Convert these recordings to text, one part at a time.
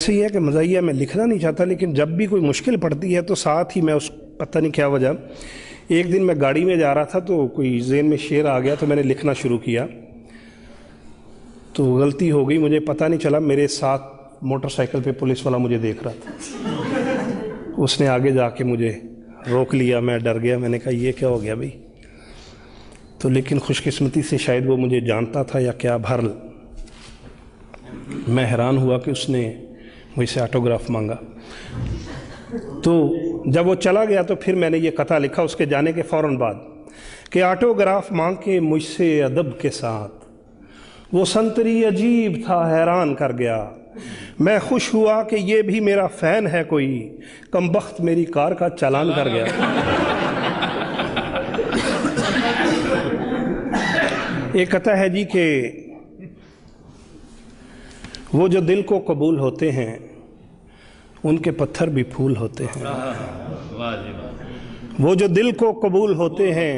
वैसे ही है कि मज़ाहिया मैं लिखना नहीं चाहता, लेकिन जब भी कोई मुश्किल पड़ती है तो साथ ही मैं उस, पता नहीं क्या वजह, एक दिन मैं गाड़ी में जा रहा था तो कोई ज़हन में शेर आ गया तो मैंने लिखना शुरू किया, तो गलती हो गई, मुझे पता नहीं चला मेरे साथ मोटरसाइकिल पे पुलिस वाला मुझे देख रहा था। उसने आगे जाके मुझे रोक लिया, मैं डर गया, मैंने कहा ये क्या हो गया भाई। तो लेकिन खुशकिस्मती से शायद वो मुझे जानता था या क्या, बहरहाल मैं हैरान हुआ कि उसने मुझसे ऑटोग्राफ मांगा। तो जब वो चला गया तो फिर मैंने ये कथा लिखा उसके जाने के फ़ौरन बाद कि ऑटोग्राफ मांग के मुझसे अदब के साथ वो संतरी अजीब था, हैरान कर गया। मैं खुश हुआ कि ये भी मेरा फ़ैन है कोई, कमबख्त मेरी कार का चालान कर गया। एक कथा है जी कि वो जो दिल को कबूल होते हैं उनके पत्थर भी फूल होते हैं। वो जो दिल को कबूल होते हैं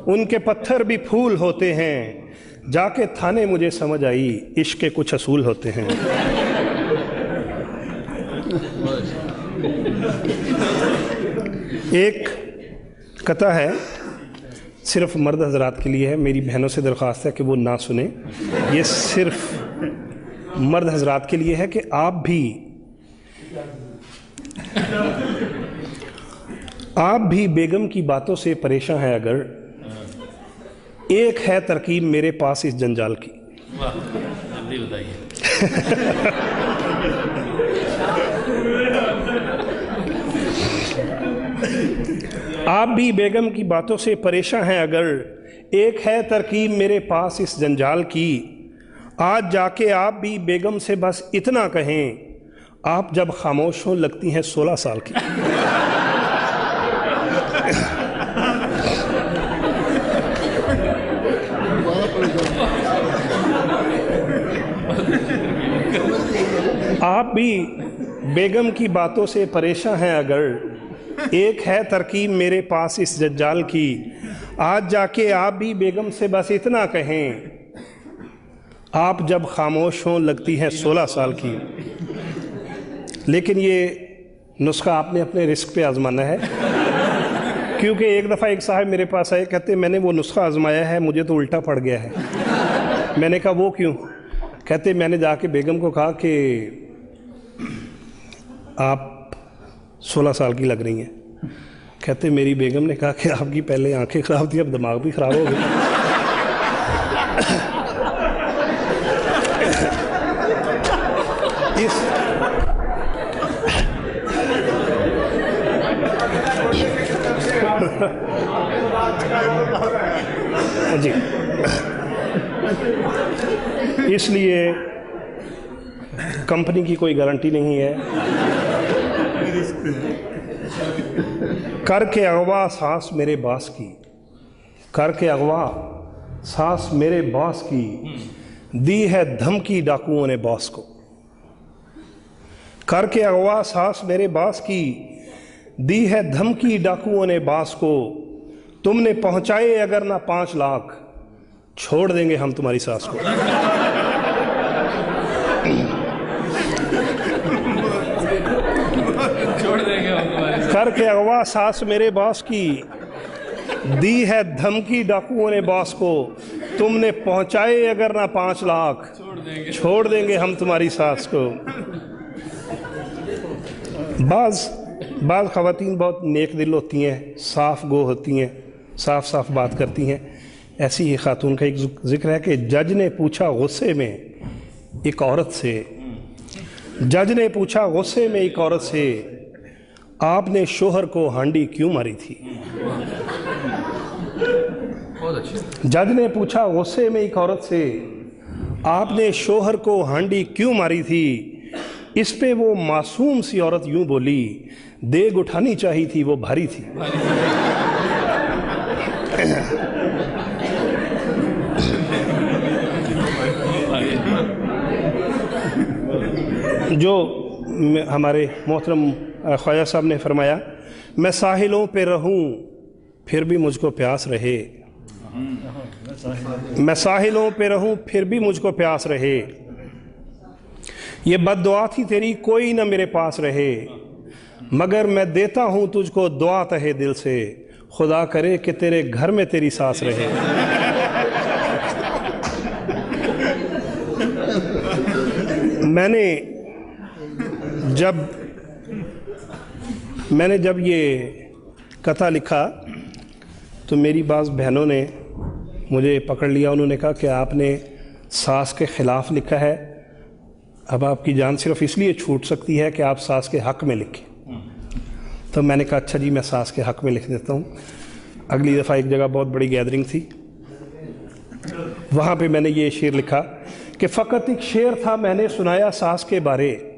उनके पत्थर भी फूल होते हैं। जाके थाने मुझे समझ आई इश्क के कुछ असूल होते हैं। एक कथा है, सिर्फ मर्द हजरात के लिए है, मेरी बहनों से दरख्वास्त है कि वो ना सुने। ये सिर्फ मर्द हजरात के लिए है कि आप भी बेगम की बातों से परेशान हैं अगर, एक है तरकीब मेरे पास इस जंजाल की। जल्दी बताइए। आप भी बेगम की बातों से परेशान हैं अगर, एक है तरकीब मेरे पास इस जंजाल की। आज जाके आप भी बेगम से बस इतना कहें, आप जब खामोश हों लगती हैं 16 साल की। आप भी बेगम की बातों से परेशान हैं अगर, एक है तरकीब मेरे पास इस जज्जाल की। आज जाके आप भी बेगम से बस इतना कहें, आप जब खामोश हों लगती हैं 16 साल की। लेकिन ये नुस्खा आपने अपने रिस्क पे आजमाना है, क्योंकि एक दफ़ा एक साहब मेरे पास आए, कहते मैंने वो नुस्खा आजमाया है, मुझे तो उल्टा पड़ गया है। मैंने कहा वो क्यों? कहते मैंने जाके बेगम को कहा कि आप 16 साल की लग रही हैं। कहते मेरी बेगम ने कहा कि आपकी पहले आंखें ख़राब थी, अब दिमाग भी ख़राब हो गया। जी, इसलिए कंपनी की कोई गारंटी नहीं है। करके अगवा सांस मेरे बास की, करके अगवा सांस मेरे बास की, दी है धमकी डाकुओं ने बॉस को। करके अगवा सांस मेरे बास की, दी है धमकी डाकुओं ने बास को। तुमने पहुंचाए अगर ना 5 लाख, छोड़ देंगे हम तुम्हारी सास को। छोड़ देंगे हम तुम्हारी सास। करके अगवा सांस मेरे बास की, दी है धमकी डाकुओं ने बास को। तुमने पहुंचाए अगर ना 5 लाख, छोड़ देंगे हम तुम्हारी सास को। बाज़ ख़वातीन बहुत नेक दिल होती हैं, साफ़ गो होती हैं, साफ साफ बात करती हैं। ऐसी ही खातून का एक जिक्र है कि जज ने पूछा गुस्से में एक औरत से, जज ने पूछा गुस्से में एक औरत से, आपने शोहर को हांडी क्यों मारी थी? जज ने पूछा गुस्से में एक औरत से, आपने शोहर को हांडी क्यों मारी थी? इस पे वो मासूम सी औरत यूं बोली, देग उठानी चाहिए थी, वो भारी थी। जो हमारे मोहतरम ख्वाजा साहब ने फरमाया, मैं साहिलों पे रहूं फिर भी मुझको प्यास रहे, मैं साहिलों पे रहूं फिर भी मुझको प्यास रहे। ये बद्दुआ थी तेरी कोई ना मेरे पास रहे, मगर मैं देता हूँ तुझको दुआ तहे दिल से, खुदा करे कि तेरे घर में तेरी सास रहे। मैंने जब ये कथा लिखा तो मेरी बाज़ बहनों ने मुझे पकड़ लिया। उन्होंने कहा कि आपने सास के ख़िलाफ़ लिखा है, अब आपकी जान सिर्फ इसलिए छूट सकती है कि आप सास के हक़ में लिखें। तो मैंने कहा अच्छा जी, मैं सास के हक़ में लिख देता हूँ। अगली दफ़ा एक जगह बहुत बड़ी गैदरिंग थी, वहाँ पे मैंने ये शेर लिखा कि फ़कत एक शेर था मैंने सुनाया सास के बारे,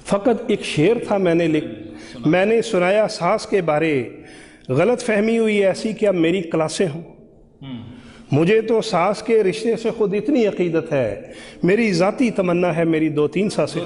फ़कत एक शेर था मैंने सुनाया सास के बारे, गलत फहमी हुई ऐसी कि अब मेरी क्लासें हों। मुझे तो सास के रिश्ते से खुद इतनी अकीदत है, मेरी ज़ाती तमन्ना है मेरी 2-3 सासें।